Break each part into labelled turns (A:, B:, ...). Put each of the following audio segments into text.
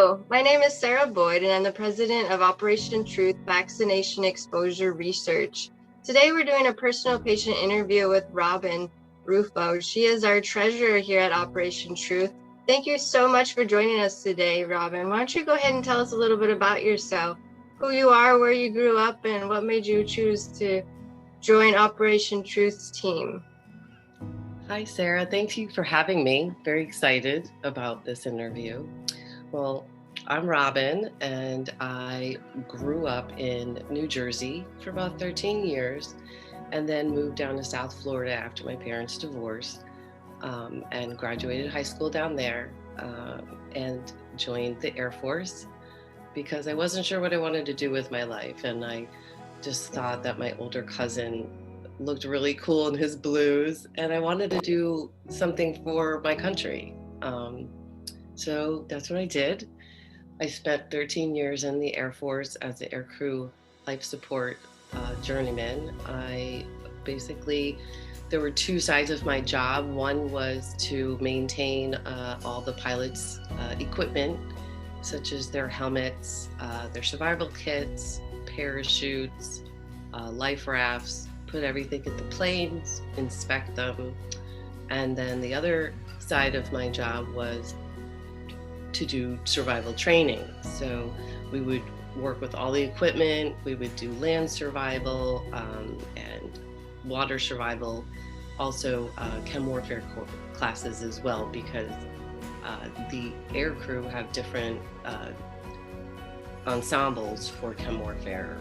A: Hello, my name is Sarah Boyd, and I'm the president of Operation Truth-Vaccination Exposure Research. Today, we're doing a personal patient interview with Robyn Ruffo. She is our treasurer here at Operation Truth. Thank you so much for joining us today, Robyn. Why don't you go ahead and tell us a little bit about yourself, who you are, where you grew up, and what made you choose to join Operation Truth's team?
B: Hi, Sarah. Thank you for having me. Very excited about this interview. Well, I'm Robyn, and I grew up in New Jersey for about 13 years and then moved down to South Florida after my parents divorced, and graduated high school down there, and joined the Air Force because I wasn't sure what I wanted to do with my life. And I just thought that my older cousin looked really cool in his blues, and I wanted to do something for my country. So that's what I did. I spent 13 years in the Air Force as the aircrew life support journeyman. There were two sides of my job. One was to maintain all the pilots' equipment, such as their helmets, their survival kits, parachutes, life rafts, put everything in the planes, inspect them. And then the other side of my job was to do survival training. So we would work with all the equipment, we would do land survival and water survival, also chem warfare classes as well, because the air crew have different ensembles for chem warfare,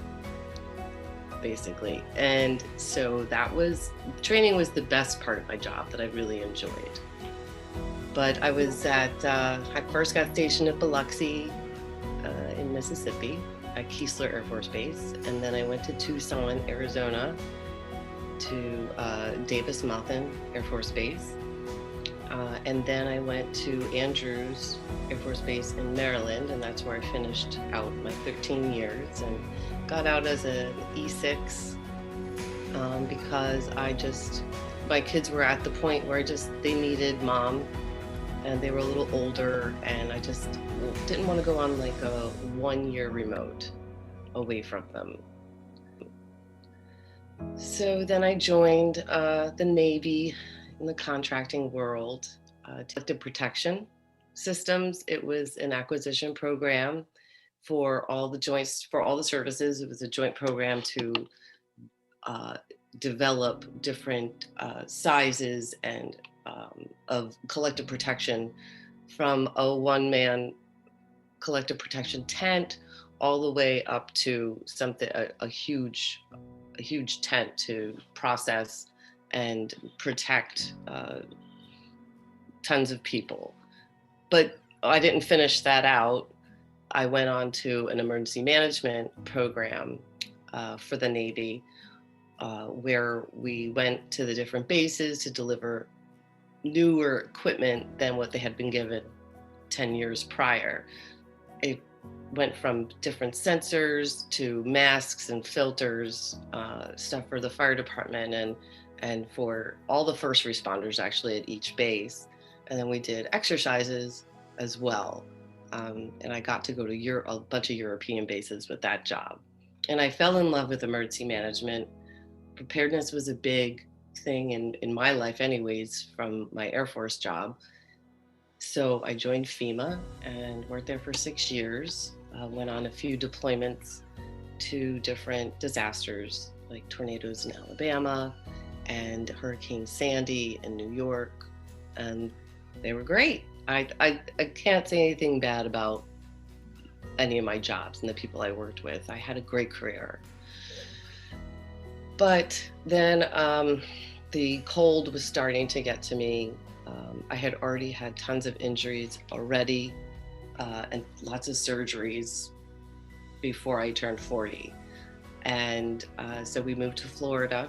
B: basically. And so training was the best part of my job that I really enjoyed. But I first got stationed at Biloxi in Mississippi at Keesler Air Force Base. And then I went to Tucson, Arizona to Davis-Monthan Air Force Base. And then I went to Andrews Air Force Base in Maryland, and that's where I finished out my 13 years and got out as an E6 because my kids were at the point where they needed mom, and they were a little older, and I just didn't want to go on like a 1-year remote away from them. So then I joined the Navy in the contracting world, collective protection systems. It was an acquisition program for all the services. It was a joint program to develop different sizes and of collective protection, from a one-man collective protection tent all the way up to a huge tent to process and protect tons of people. But I didn't finish that out. I went on to an emergency management program for the Navy, where we went to the different bases to deliver newer equipment than what they had been given 10 years prior. It went from different sensors to masks and filters, stuff for the fire department and for all the first responders actually at each base. And then we did exercises as well. And I got to go to a bunch of European bases with that job. And I fell in love with emergency management. Preparedness was a big thing in my life anyways, from my Air Force job. So I joined FEMA and worked there for 6 years, went on a few deployments to different disasters like tornadoes in Alabama and Hurricane Sandy in New York, and they were great. I can't say anything bad about any of my jobs and the people I worked with. I had a great career. But then the cold was starting to get to me. I had already had tons of injuries already and lots of surgeries before I turned 40. And so we moved to Florida,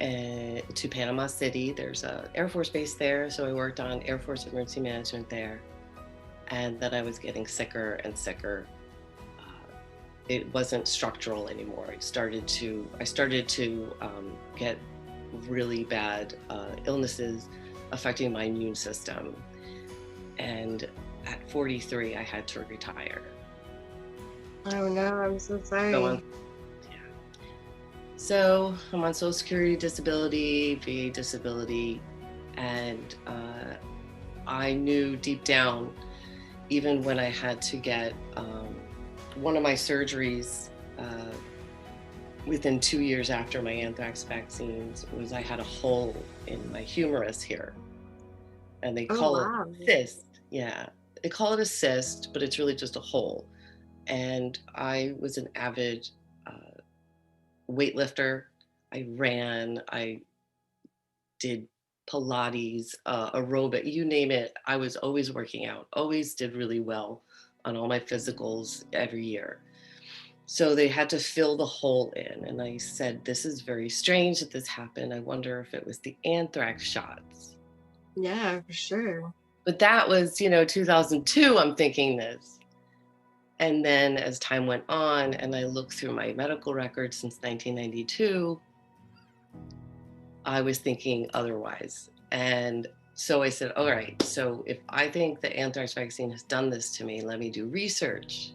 B: to Panama City. There's an Air Force base there, so I worked on Air Force emergency management there. And then I was getting sicker and sicker. It wasn't structural anymore. I started to get really bad illnesses affecting my immune system. And at 43, I had to retire.
A: Oh no, I'm so sorry.
B: So I'm on Social Security disability, VA disability, and I knew deep down, even when I had to get one of my surgeries within 2 years after my anthrax vaccines, was I had a hole in my humerus here. And they call it cyst. Yeah, they call it a cyst, but it's really just a hole. And I was an avid weightlifter. I ran, I did Pilates, aerobic, you name it. I was always working out, always did really well on all my physicals every year. So they had to fill the hole in. And I said, this is very strange that this happened. I wonder if it was the anthrax shots.
A: Yeah, for sure.
B: But that was, 2002, I'm thinking this. And then as time went on and I looked through my medical records since 1992, I was thinking otherwise. And so I said, all right, so if I think the anthrax vaccine has done this to me, let me do research.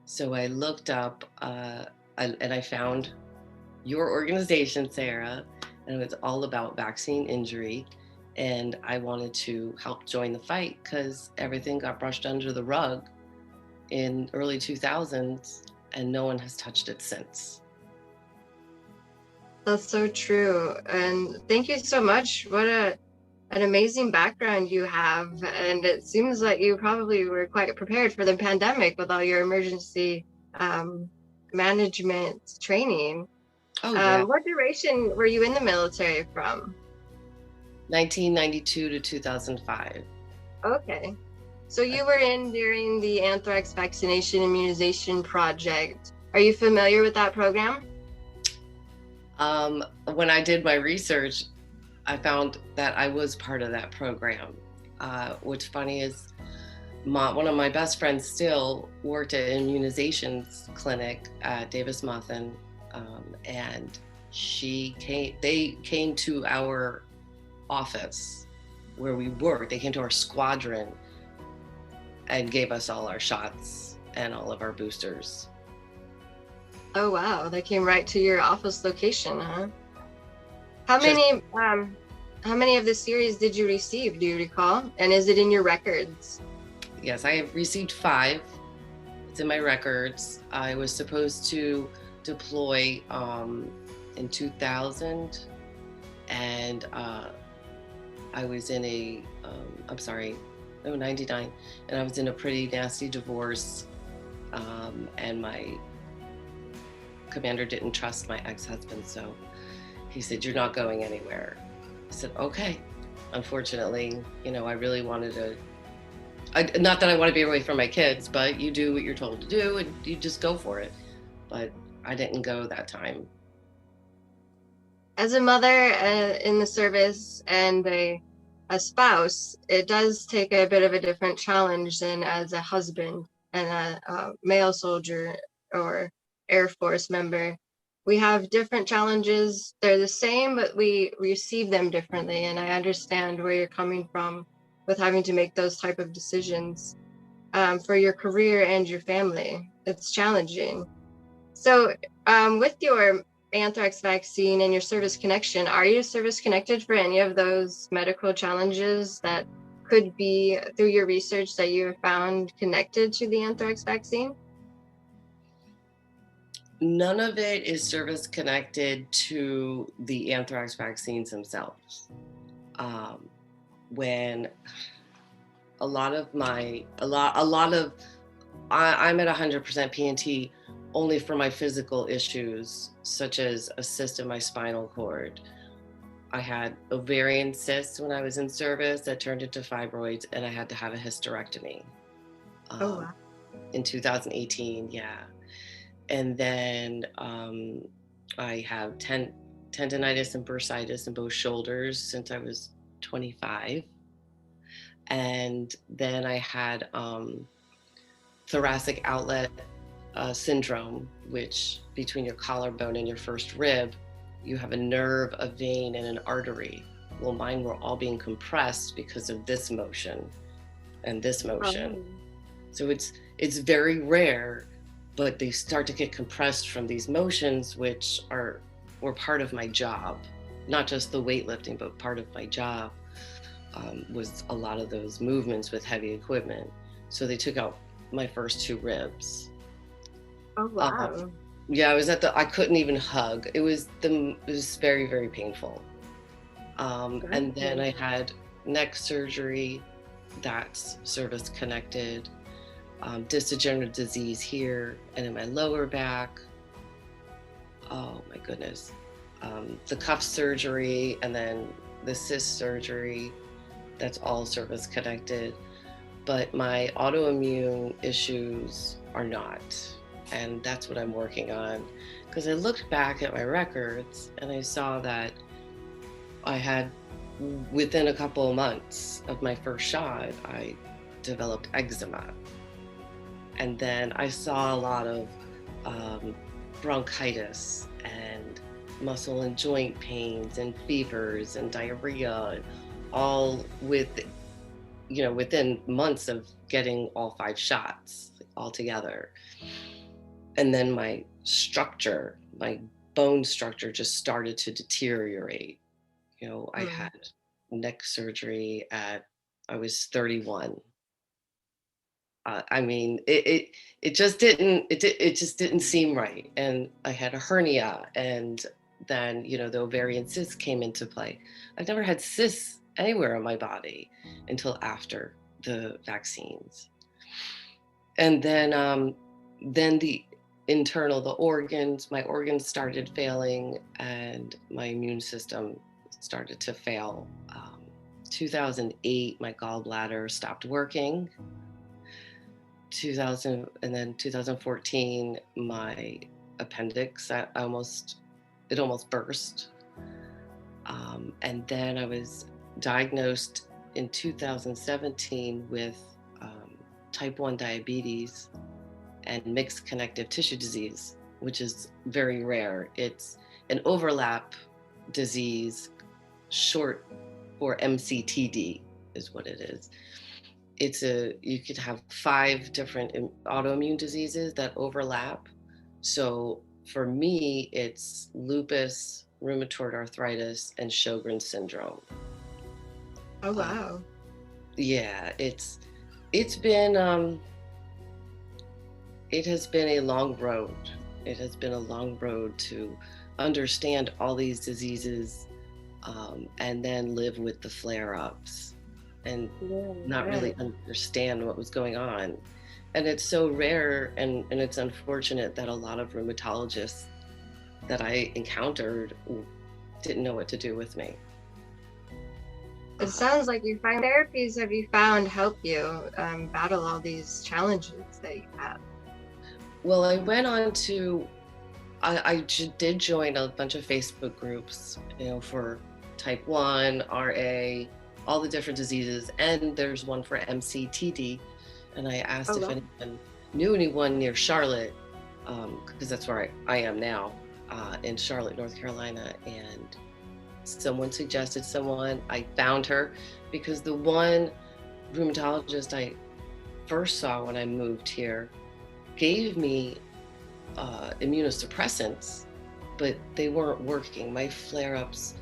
B: So I looked up and I found your organization, Sarah, and it was all about vaccine injury. And I wanted to help join the fight because everything got brushed under the rug in early 2000s and no one has touched it since.
A: That's so true. And thank you so much. What an amazing background you have. And it seems like you probably were quite prepared for the pandemic with all your emergency management training.
B: Oh, yeah.
A: What duration were you in the military from?
B: 1992 to 2005.
A: Okay. So you were in during the anthrax vaccination immunization project. Are you familiar with that program?
B: When I did my research, I found that I was part of that program. What's funny is one of my best friends still worked at an immunizations clinic at Davis-Monthan, and they came to our office where we worked. They came to our squadron and gave us all our shots and all of our boosters.
A: Oh wow, they came right to your office location, huh? How many of the series did you receive, do you recall? And is it in your records?
B: Yes, I have received 5. It's in my records. I was supposed to deploy in 2000, and I was in 99, and I was in a pretty nasty divorce, and my commander didn't trust my ex-husband, so he said, you're not going anywhere. I said, okay. Unfortunately, I really wanted to, not that I want to be away from my kids, but you do what you're told to do and you just go for it. But I didn't go that time.
A: As a mother in the service and a spouse, it does take a bit of a different challenge than as a husband and a male soldier or Air Force member. We have different challenges. They're the same, but we receive them differently. And I understand where you're coming from with having to make those type of decisions for your career and your family. It's challenging. So with your anthrax vaccine and your service connection, are you service connected for any of those medical challenges that could be through your research that you have found connected to the anthrax vaccine?
B: None of it is service connected to the anthrax vaccines themselves. When I'm at 100% PNT only for my physical issues, such as a cyst in my spinal cord. I had ovarian cysts when I was in service that turned into fibroids, and I had to have a hysterectomy.
A: Wow.
B: In 2018, yeah. And then I have tendonitis and bursitis in both shoulders since I was 25. And then I had thoracic outlet syndrome, which between your collarbone and your first rib, you have a nerve, a vein, and an artery. Well, mine were all being compressed because of this motion. and this motion.
A: Oh.
B: So it's very rare, but they start to get compressed from these motions, which were part of my job, not just the weightlifting, but part of my job was a lot of those movements with heavy equipment. So they took out my first 2 ribs.
A: Oh, wow.
B: Yeah, I couldn't even hug. It was very, very painful. And then I had neck surgery, that's service connected, disc degenerative disease here and in my lower back. Oh my goodness. The cuff surgery and then the cyst surgery, that's all service connected. But my autoimmune issues are not. And that's what I'm working on. Because I looked back at my records and I saw that I had, within a couple of months of my first shot, I developed eczema. And then I saw a lot of bronchitis and muscle and joint pains and fevers and diarrhea, all within months of getting all 5 shots all together. And then my bone structure just started to deteriorate. I had neck surgery I was 31. I mean, it just didn't seem right. And I had a hernia, and then, the ovarian cysts came into play. I've never had cysts anywhere on my body until after the vaccines. And then my organs started failing, and my immune system started to fail. 2008, my gallbladder stopped working. 2014, my appendix, it almost burst. And then I was diagnosed in 2017 with type 1 diabetes and mixed connective tissue disease, which is very rare. It's an overlap disease, short for MCTD is what it is. You could have 5 different autoimmune diseases that overlap. So for me, it's lupus, rheumatoid arthritis, and Sjogren's syndrome.
A: Oh, wow.
B: Yeah, it has been a long road. It has been a long road to understand all these diseases, and then live with the flare-ups and not really understand what was going on. And it's so rare, and it's unfortunate that a lot of rheumatologists that I encountered didn't know what to do with me.
A: It sounds like you find therapies have you found help you battle all these challenges that you have.
B: Well, I went on to, I did join a bunch of Facebook groups, for type 1, RA, all the different diseases, and there's one for MCTD. And I asked if anyone knew anyone near Charlotte, because that's where I am now, in Charlotte, North Carolina. And someone suggested someone. I found her because the one rheumatologist I first saw when I moved here gave me immunosuppressants, but they weren't working. My flare-ups,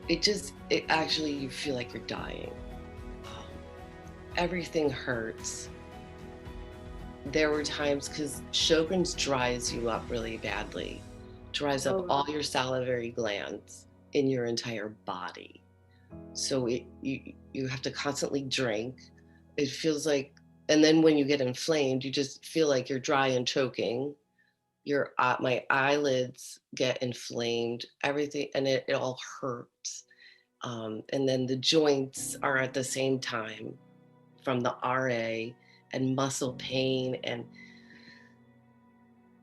B: it actually, you feel like you're dying. Everything hurts. There were times, because Sjogren's dries you up really badly, dries up all your salivary glands in your entire body. So you have to constantly drink. It feels like, and then when you get inflamed, you just feel like you're dry and choking. My eyelids get inflamed, everything, and it all hurts. And then the joints are at the same time from the RA, and muscle pain, and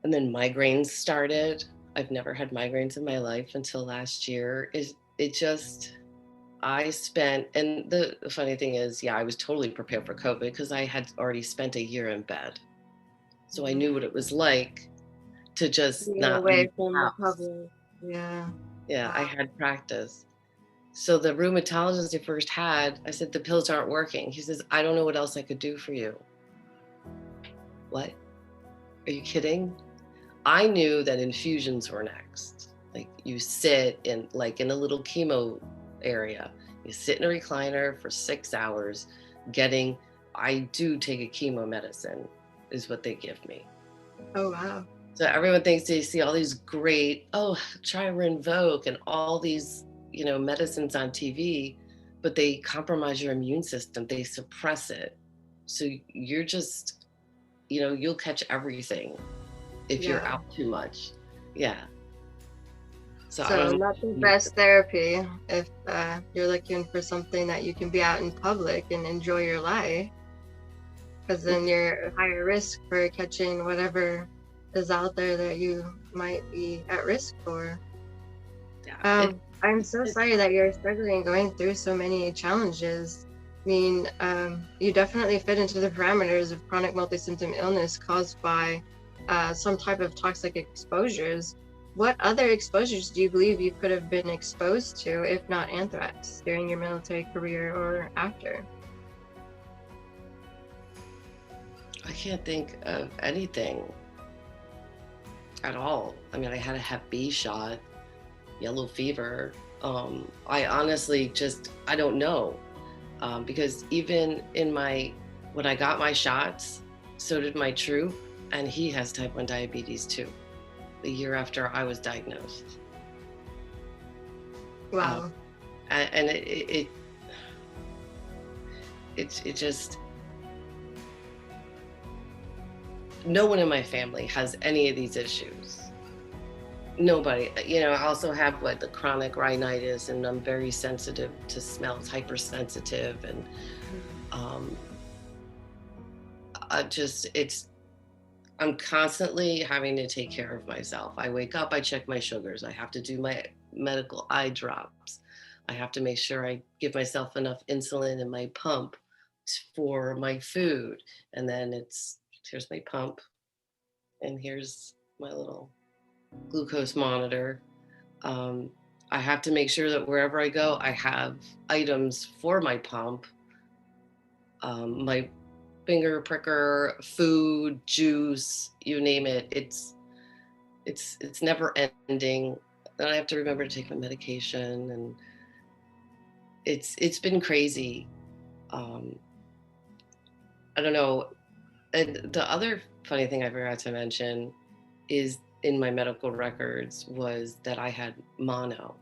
B: then migraines started. I've never had migraines in my life until last year. And the funny thing is, I was totally prepared for COVID because I had already spent a year in bed. So I knew what it was like to just not
A: away
B: leave
A: from
B: the
A: the
B: house.
A: public. Yeah.
B: Yeah, I had practice. So the rheumatologist I first had, I said, the pills aren't working. He says, I don't know what else I could do for you. What? Are you kidding? I knew that infusions were next. Like you sit in a little chemo area. You sit in a recliner for 6 hours I do take a chemo medicine is what they give me.
A: Oh, wow.
B: So everyone thinks they see all these great, try Rinvoq and all these, medicines on TV, but they compromise your immune system. They suppress it. So you're just, you'll catch everything if you're
A: Yeah.
B: out too much. Yeah.
A: So not the best therapy if you're looking for something that you can be out in public and enjoy your life, because then you're higher risk for catching whatever is out there that you might be at risk for.
B: Yeah,
A: I'm so sorry that you're struggling going through so many challenges. I mean, you definitely fit into the parameters of chronic multi-symptom illness caused by some type of toxic exposures. What other exposures do you believe you could have been exposed to, if not anthrax, during your military career or after?
B: I can't think of anything at all. I mean, I had a Hep B shot, yellow fever. I honestly I don't know. Because even when I got my shots, so did my troop, and he has type 1 diabetes too, the year after I was diagnosed.
A: Wow.
B: And it just, no one in my family has any of these issues. Nobody. I also have the chronic rhinitis, and I'm very sensitive to smells, hypersensitive, and I'm constantly having to take care of myself. I wake up, I check my sugars. I have to do my medical eye drops. I have to make sure I give myself enough insulin in my pump for my food. And then here's my pump, and here's my little glucose monitor. I have to make sure that wherever I go, I have items for my pump, my finger pricker, food, juice, you name it. It's never ending. Then I have to remember to take my medication, and it's been crazy. I don't know. And the other funny thing I forgot to mention is in my medical records was that I had mono.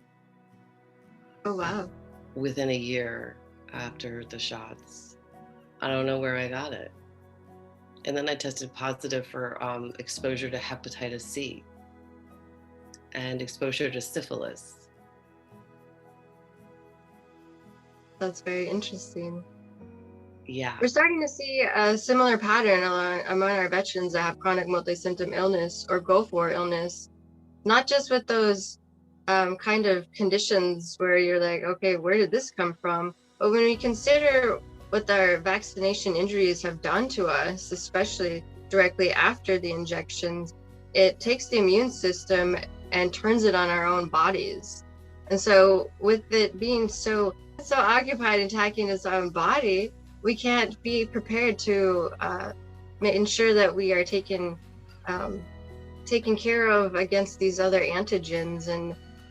A: Oh, wow.
B: Within a year after the shots. I don't know where I got it. And then I tested positive for exposure to hepatitis C and exposure to syphilis.
A: That's very interesting.
B: Yeah.
A: We're starting to see a similar pattern among our veterans that have chronic multi-symptom illness or go for illness, not just with those kind of conditions where you're like, okay, where did this come from? But when we consider what our vaccination injuries have done to us, especially directly after the injections, it takes the immune system and turns it on our own bodies. And so with it being so occupied attacking its own body, we can't be prepared to ensure that we are taken care of against these other antigens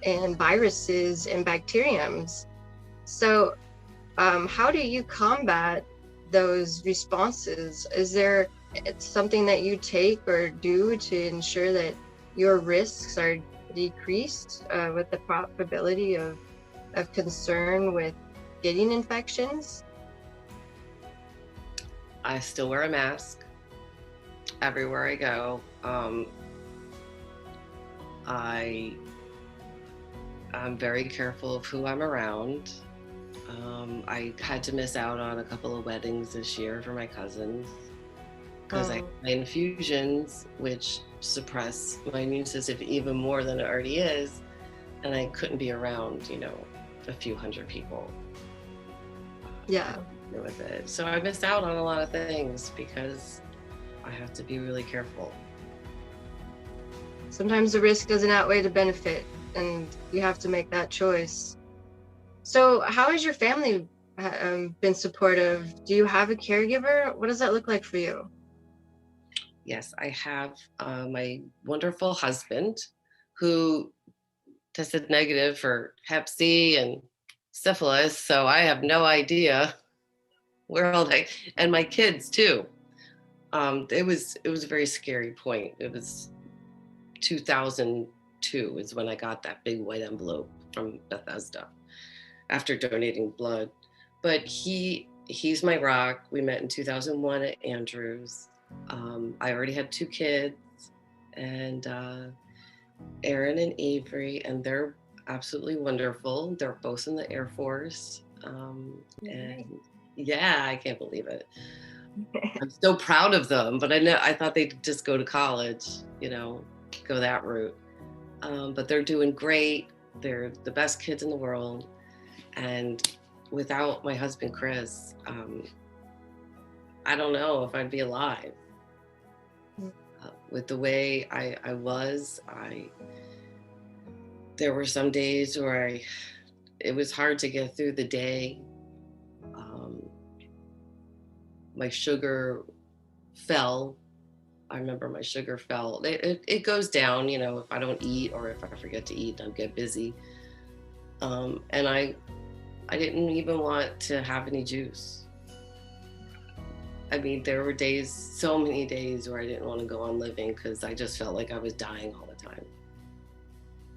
A: and viruses and bacteriums. So how do you combat those responses? Is there something that you take or do to ensure that your risks are decreased with the probability of concern with getting infections?
B: I still wear a mask everywhere I go. I'm very careful of who I'm around. I had to miss out on a couple of weddings this year for my cousins because I had my infusions, which suppress my immune system even more than it already is, and I couldn't be around, a few hundred people.
A: Yeah.
B: With it. So I missed out on a lot of things because I have to be really careful.
A: Sometimes the risk doesn't outweigh the benefit, and you have to make that choice. So how has your family been supportive? Do you have a caregiver? What does that look like for you?
B: Yes, I have my wonderful husband who tested negative for Hep C and syphilis, so I have no idea where all that, and my kids too. It was a very scary point. It was 2002 is when I got that big white envelope from Bethesda after donating blood. But he's my rock. We met in 2001 at Andrews. I already had 2 kids, and Aaron and Avery, and they're absolutely wonderful. They're both in the Air Force. And yeah, I can't believe it. I'm so proud of them, but I thought they'd just go to college, go that route. But they're doing great. They're the best kids in the world. And without my husband, Chris, I don't know if I'd be alive. With the way I was, there were some days where it was hard to get through the day. My sugar fell. I remember my sugar fell. It goes down, if I don't eat or if I forget to eat, I'll get busy. And I didn't even want to have any juice. I mean, there were days, so many days where I didn't want to go on living because I just felt like I was dying all the time.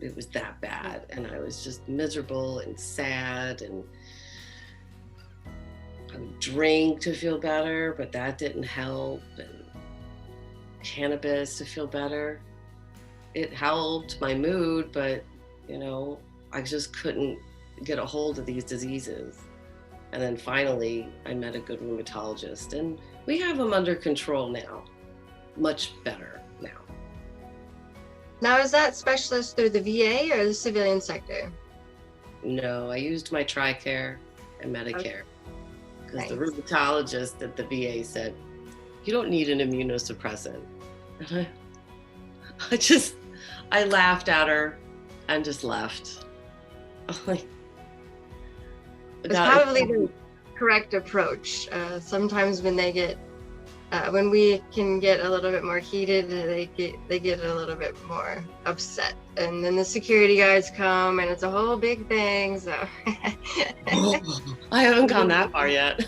B: It was that bad. And I was just miserable and sad, and I would drink to feel better, but that didn't help. And cannabis to feel better. It helped my mood, but I just couldn't get a hold of these diseases. And then finally, I met a good rheumatologist, and we have them under control now, much better now.
A: Now, is that specialist through the VA or the civilian sector?
B: No, I used my TRICARE and Medicare, because the rheumatologist at the VA said, you don't need an immunosuppressant. And I laughed at her and just left.
A: It's probably the correct approach. Sometimes when when we can get a little bit more heated, they get a little bit more upset, and then the security guards come, and it's a whole big thing. So
B: I haven't gone that far yet.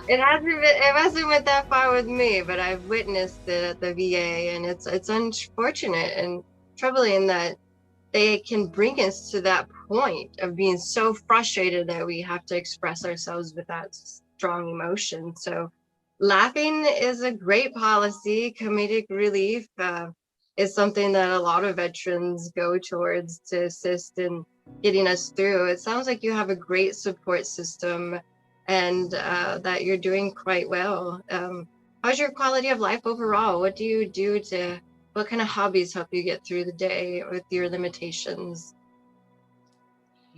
A: It hasn't went that far with me, but I've witnessed it at the VA, and it's unfortunate and troubling that they can bring us to that point of being so frustrated that we have to express ourselves with that strong emotion. So laughing is a great policy. Comedic relief is something that a lot of veterans go towards to assist in getting us through. It sounds like you have a great support system, and that you're doing quite well. How's your quality of life overall? What do you do what kind of hobbies help you get through the day with your limitations?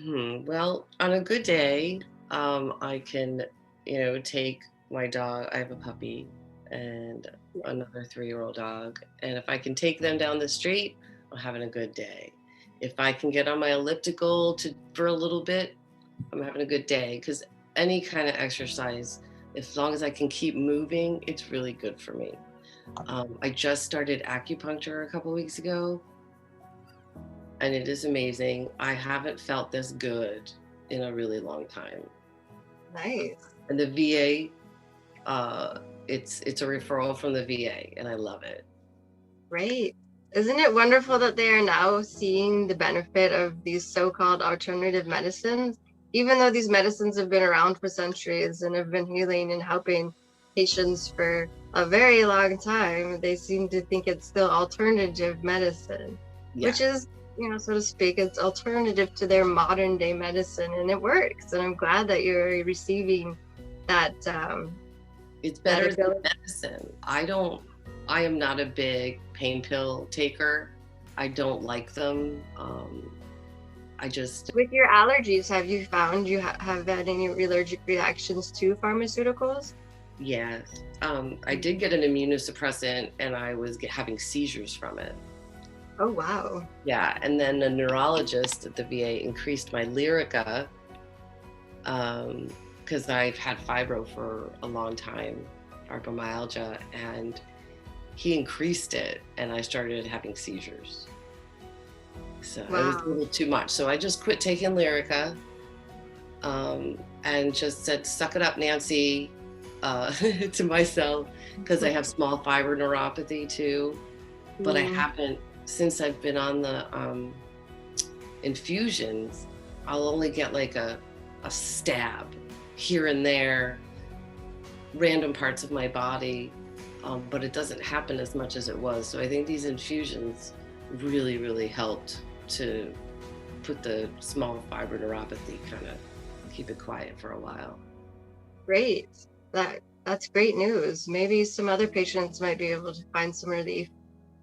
B: Well, on a good day, I can, take my dog. I have a puppy and another 3-year-old dog. And if I can take them down the street, I'm having a good day. If I can get on my elliptical for a little bit, I'm having a good day, because any kind of exercise, as long as I can keep moving, it's really good for me. I just started acupuncture a couple weeks ago, and it is amazing. I haven't felt this good in a really long time.
A: Nice.
B: And the VA, it's a referral from the VA, and I love it.
A: Great. Isn't it wonderful that they are now seeing the benefit of these so-called alternative medicines? Even though these medicines have been around for centuries and have been healing and helping patients for a very long time, they seem to think it's still alternative medicine, which is, so to speak, it's alternative to their modern day medicine, and it works. And I'm glad that you're receiving that.
B: It's better than medicine. I am not a big pain pill taker. I don't like them.
A: With your allergies, have you found you have had any allergic reactions to pharmaceuticals?
B: Yes. I did get an immunosuppressant, and I was having seizures from it.
A: Oh, wow.
B: Yeah. And then a neurologist at the VA increased my Lyrica, because I've had fibro for a long time, fibromyalgia, and he increased it and I started having seizures. So it was a
A: Wow.
B: little too much. So I just quit taking Lyrica, and just said, suck it up, Nancy, to myself, because I have small fiber neuropathy too. But I
A: Mm,
B: haven't, since I've been on the infusions, I'll only get like a stab here and there, random parts of my body, but it doesn't happen as much as it was. So I think these infusions really, really helped to put the small fiber neuropathy, kind of keep it quiet for a while.
A: great. That's great news. Maybe some other patients might be able to find some relief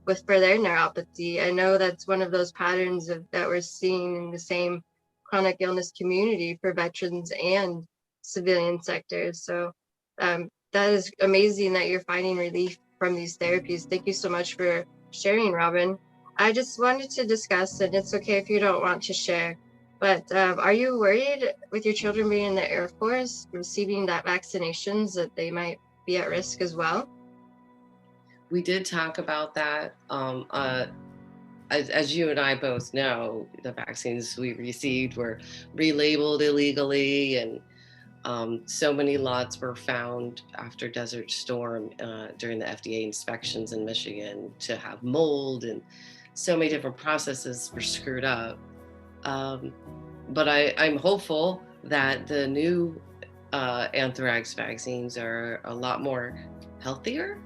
A: for their neuropathy. I know that's one of those patterns that we're seeing in the same chronic illness community for veterans and civilian sectors. So that is amazing that you're finding relief from these therapies. Thank you so much for sharing, Robyn. I just wanted to discuss, and it's okay if you don't want to share, but are you worried with your children being in the Air Force, receiving that vaccinations, that they might be at risk as well?
B: We did talk about that. As you and I both know, the vaccines we received were relabeled illegally, and so many lots were found after Desert Storm during the FDA inspections in Michigan to have mold, and so many different processes were screwed up. But I'm hopeful that the new anthrax vaccines are a lot more healthier.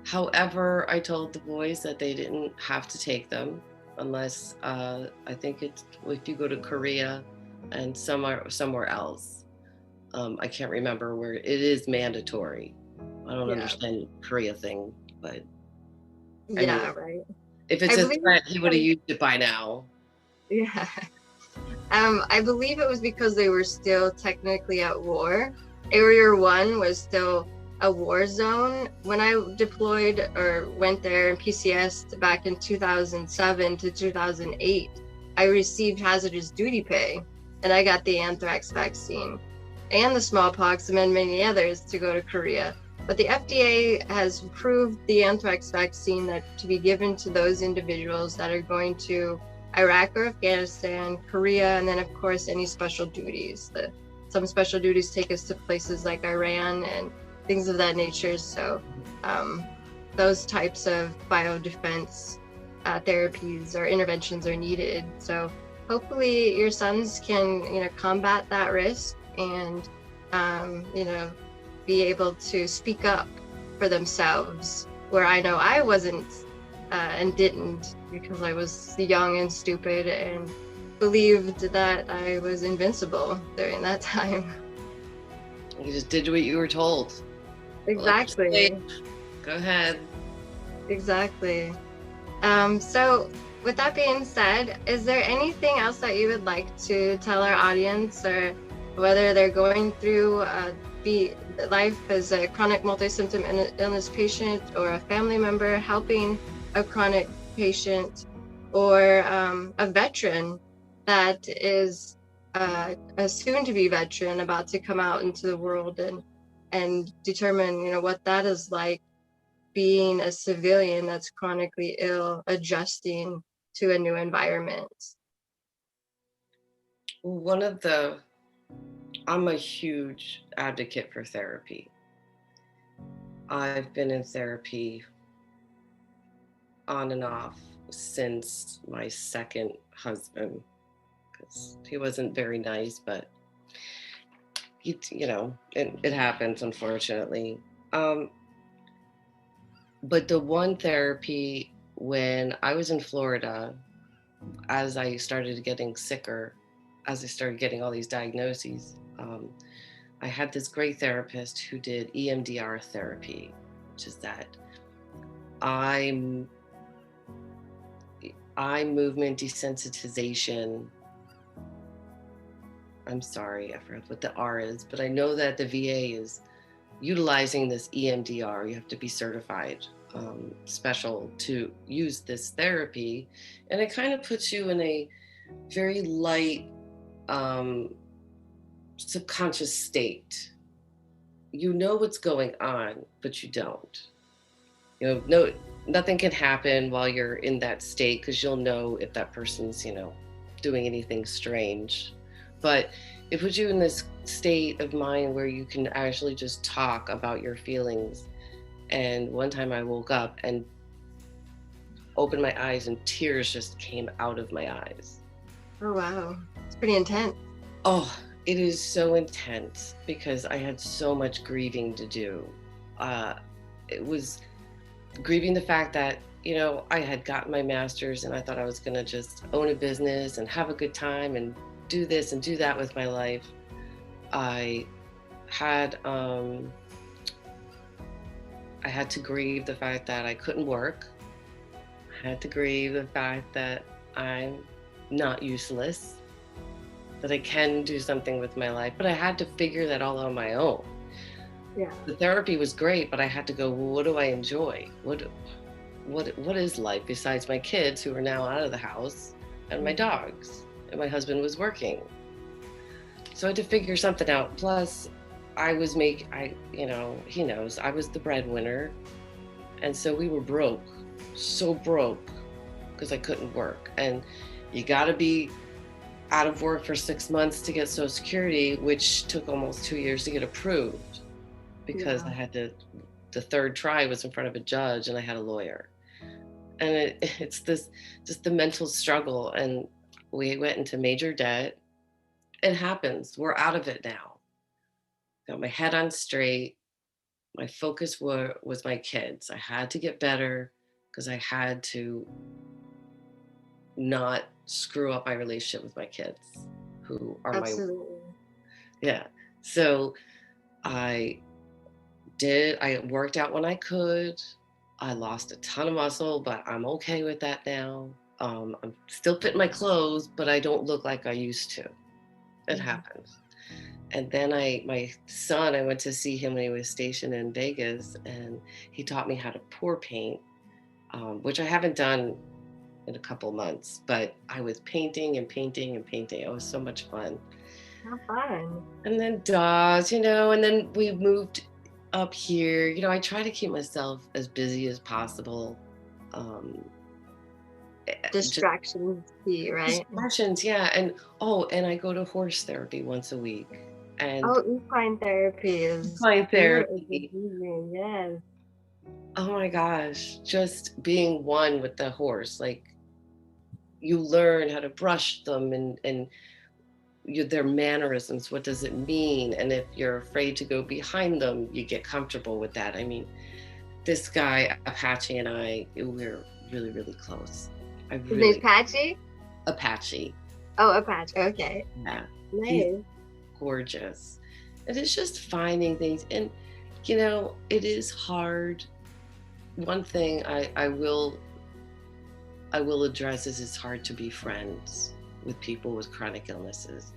B: However, I told the boys that they didn't have to take them unless I think it's if you go to Korea and somewhere else. I can't remember where it is mandatory. I don't
A: Yeah,
B: understand the Korea thing, but I mean,
A: yeah, right.
B: if it's
A: I
B: a
A: believe,
B: threat, he would have used it by now.
A: yeah. I believe it was because they were still technically at war. Area 1 was still a war zone. When I deployed or went there in PCS back in 2007 to 2008, I received hazardous duty pay, and I got the anthrax vaccine and the smallpox and many others to go to Korea. But the FDA has approved the anthrax vaccine that to be given to those individuals that are going to Iraq or Afghanistan, Korea, and then of course any special duties. Some special duties take us to places like Iran and things of that nature. So those types of biodefense therapies or interventions are needed. So hopefully your sons can, combat that risk and, be able to speak up for themselves. Where I know I wasn't and didn't, because I was young and stupid and believed that I was invincible during that time.
B: You just did what you were told. Well,
A: Exactly.
B: go ahead.
A: Exactly. So with that being said, is there anything else that you would like to tell our audience, or whether they're going through the life as a chronic multi-symptom illness patient, or a family member helping a chronic patient, or a veteran that is a soon-to-be veteran about to come out into the world and determine, what that is like, being a civilian that's chronically ill, adjusting to a new environment?
B: One of I'm a huge advocate for therapy. I've been in therapy on and off since my second husband, because he wasn't very nice, but it happens, unfortunately. But the one therapy, when I was in Florida, as I started getting sicker, as I started getting all these diagnoses, I had this great therapist who did EMDR therapy, which is that eye movement desensitization. I'm sorry, I forgot what the R is, but I know that the VA is utilizing this EMDR. You have to be certified special to use this therapy. And it kind of puts you in a very light subconscious state. You know what's going on, but you don't. Nothing can happen while you're in that state, because you'll know if that person's, doing anything strange. But it puts you in this state of mind where you can actually just talk about your feelings. And one time I woke up and opened my eyes and tears just came out of my eyes.
A: Oh, wow. It's pretty intense.
B: Oh, it is so intense because I had so much grieving to do. It was grieving the fact that, I had gotten my master's and I thought I was going to just own a business and have a good time and do this and do that with my life. I had to grieve the fact that I couldn't work. I had to grieve the fact that I'm not useless, that I can do something with my life, but I had to figure that all on my own.
A: Yeah.
B: The therapy was great, but I had to go, well, what do I enjoy? What is life besides my kids who are now out of the house and my dogs, and my husband was working. So I had to figure something out. Plus he knows I was the breadwinner. And so we were broke, so broke, because I couldn't work. And you got to be out of work for 6 months to get Social Security, which took almost 2 years to get approved, because I had the third try was in front of a judge and I had a lawyer. And it's just the mental struggle. And we went into major debt. It happens. We're out of it now. Got my head on straight. My focus was my kids. I had to get better because I had to not screw up my relationship with my kids, who are
A: Absolutely.
B: Yeah. So I worked out when I could. I lost a ton of muscle, but I'm okay with that now. I'm still fitting my clothes, but I don't look like I used to. It happens. And then my son, I went to see him when he was stationed in Vegas, and he taught me how to pour paint, which I haven't done in a couple months, but I was painting and painting and painting. It was so much fun.
A: How fun.
B: And then dogs, and then we moved up here. I try to keep myself as busy as possible.
A: Distractions, right?
B: Distractions, yeah. And I go to horse therapy once a week. And
A: equine therapy is
B: equine therapy.
A: Yes.
B: Oh my gosh, just being one with the horse, like you learn how to brush them and their mannerisms. What does it mean? And if you're afraid to go behind them, you get comfortable with that. I mean, this guy Apache and we're really, really close.
A: His name's Patchy?
B: Apache.
A: Oh, Apache. Okay.
B: Yeah.
A: Nice.
B: He's gorgeous. And it's just finding things. And, it is hard. One thing I will address is it's hard to be friends with people with chronic illnesses.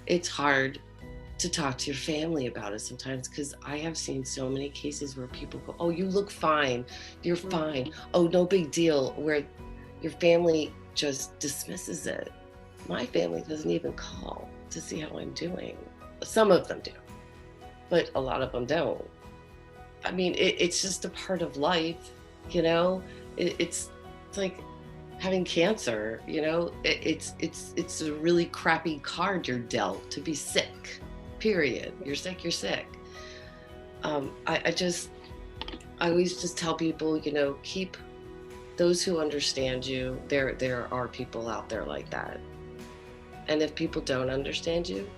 B: It's hard to talk to your family about it sometimes, because I have seen so many cases where people go, oh, you look fine. You're fine. Oh, no big deal. Where your family just dismisses it. My family doesn't even call to see how I'm doing. Some of them do, but a lot of them don't. I mean, it's just a part of life, It's like having cancer, it's a really crappy card you're dealt to be sick, period. You're sick, you're sick. I always just tell people, keep those who understand you. There are people out there like that. And if people don't understand you,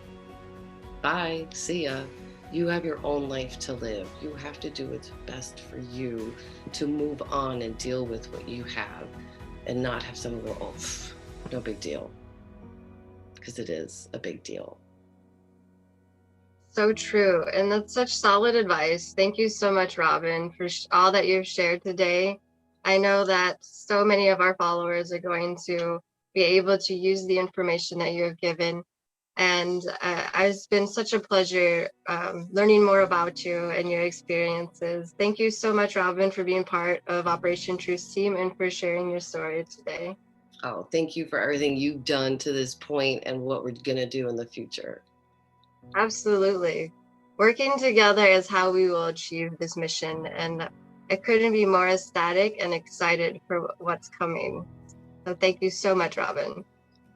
B: bye, see ya. You have your own life to live. You have to do what's best for you to move on and deal with what you have, and not have someone go, oh, no big deal. Because it is a big deal.
A: So true. And that's such solid advice. Thank you so much, Robyn, for all that you've shared today. I know that so many of our followers are going to be able to use the information that you have given. And it's been such a pleasure learning more about you and your experiences. Thank you so much, Robyn, for being part of Operation Truth's team and for sharing your story today.
B: Oh, thank you for everything you've done to this point and what we're going to do in the future.
A: Absolutely. Working together is how we will achieve this mission. And I couldn't be more ecstatic and excited for what's coming. So thank you so much, Robyn.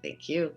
B: Thank you.